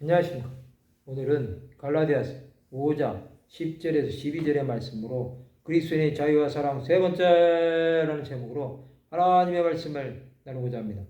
안녕하십니까. 오늘은 갈라디아서 5장 10절에서 12절의 말씀으로 그리스도인의 자유와 사랑 세 번째라는 제목으로 하나님의 말씀을 나누고자 합니다.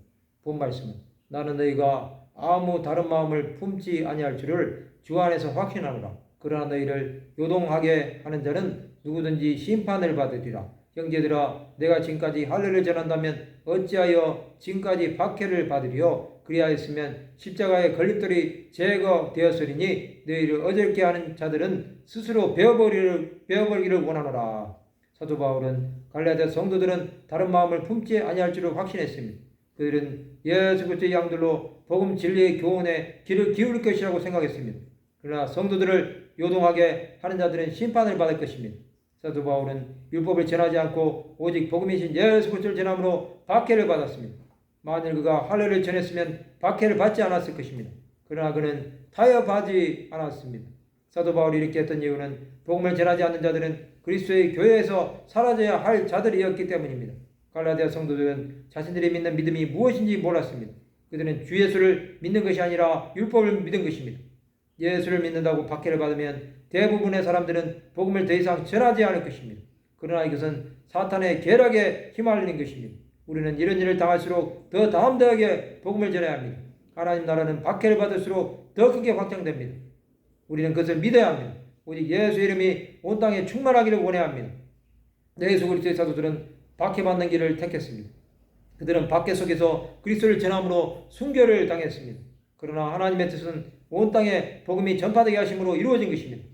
본 말씀은 나는 너희가 아무 다른 마음을 품지 아니할 줄을 주 안에서 확신하노라. 그러나 너희를 요동하게 하는 자는 누구든지 심판을 받으리라. 형제들아, 내가 지금까지 할례를 전한다면 어찌하여 지금까지 박해를 받으리요? 그리하였으면 십자가의 걸림돌이 제거되었으리니 너희를 어절케 하는 자들은 스스로 베어버리기를 원하노라. 사도 바울은 갈라디아 성도들은 다른 마음을 품지 아니할 줄을 확신했습니다. 그들은 예수 그리스도의 양들로 복음 진리의 교훈에 귀를 기울일 것이라고 생각했습니다. 그러나 성도들을 요동하게 하는 자들은 심판을 받을 것입니다. 사도 바울은 율법을 전하지 않고 오직 복음이신 예수 그리스도를 전함으로 박해를 받았습니다. 만일 그가 할례를 전했으면 박해를 받지 않았을 것입니다. 그러나 그는 타협하지 않았습니다. 사도 바울이 이렇게 했던 이유는 복음을 전하지 않는 자들은 그리스도의 교회에서 사라져야 할 자들이었기 때문입니다. 갈라디아 성도들은 자신들이 믿는 믿음이 무엇인지 몰랐습니다. 그들은 주 예수를 믿는 것이 아니라 율법을 믿은 것입니다. 예수를 믿는다고 박해를 받으면 대부분의 사람들은 복음을 더 이상 전하지 않을 것입니다. 그러나 이것은 사탄의 계략에 휘말리는 것입니다. 우리는 이런 일을 당할수록 더 담대하게 복음을 전해야 합니다. 하나님 나라는 박해를 받을수록 더 크게 확장됩니다. 우리는 그것을 믿어야 합니다. 오직 예수 이름이 온 땅에 충만하기를 원해야 합니다. 예수 그리스도의 사도들은 박해받는 길을 택했습니다. 그들은 박해 속에서 그리스도를 전함으로 순교를 당했습니다. 그러나 하나님의 뜻은 온 땅에 복음이 전파되게 하심으로 이루어진 것입니다.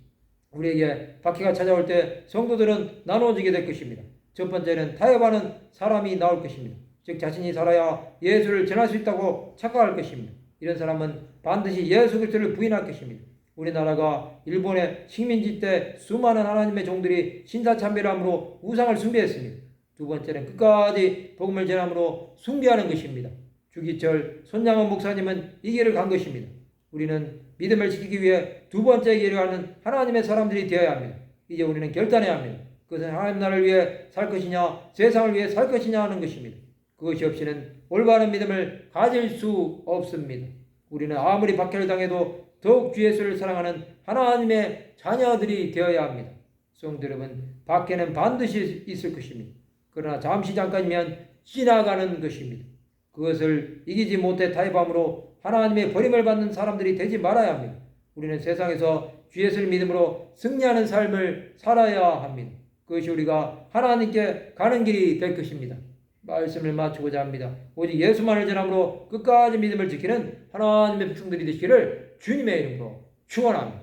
우리에게 박해가 찾아올 때 성도들은 나누어지게 될 것입니다. 첫 번째는 타협하는 사람이 나올 것입니다. 즉 자신이 살아야 예수를 전할 수 있다고 착각할 것입니다. 이런 사람은 반드시 예수 그리스도를 부인할 것입니다. 우리나라가 일본의 식민지 때 수많은 하나님의 종들이 신사참배함으로 우상을 숭배했습니다. 두 번째는 끝까지 복음을 전함으로 숭배하는 것입니다. 주기철 손양원 목사님은 이 길을 간 것입니다. 우리는 믿음을 지키기 위해 두 번째 길을 가는 하나님의 사람들이 되어야 합니다. 이제 우리는 결단해야 합니다. 그것은 하나님 나라를 위해 살 것이냐 세상을 위해 살 것이냐 하는 것입니다. 그것이 없이는 올바른 믿음을 가질 수 없습니다. 우리는 아무리 박해를 당해도 더욱 주 예수를 사랑하는 하나님의 자녀들이 되어야 합니다. 성도 여러분, 박해는 반드시 있을 것입니다. 그러나 잠시 잠깐이면 지나가는 것입니다. 그것을 이기지 못해 타협함으로 하나님의 버림을 받는 사람들이 되지 말아야 합니다. 우리는 세상에서 주 예수를 믿음으로 승리하는 삶을 살아야 합니다. 그것이 우리가 하나님께 가는 길이 될 것입니다. 말씀을 마치고자 합니다. 오직 예수만을 전함으로 끝까지 믿음을 지키는 하나님의 백성들이 되시기를 주님의 이름으로 축원합니다.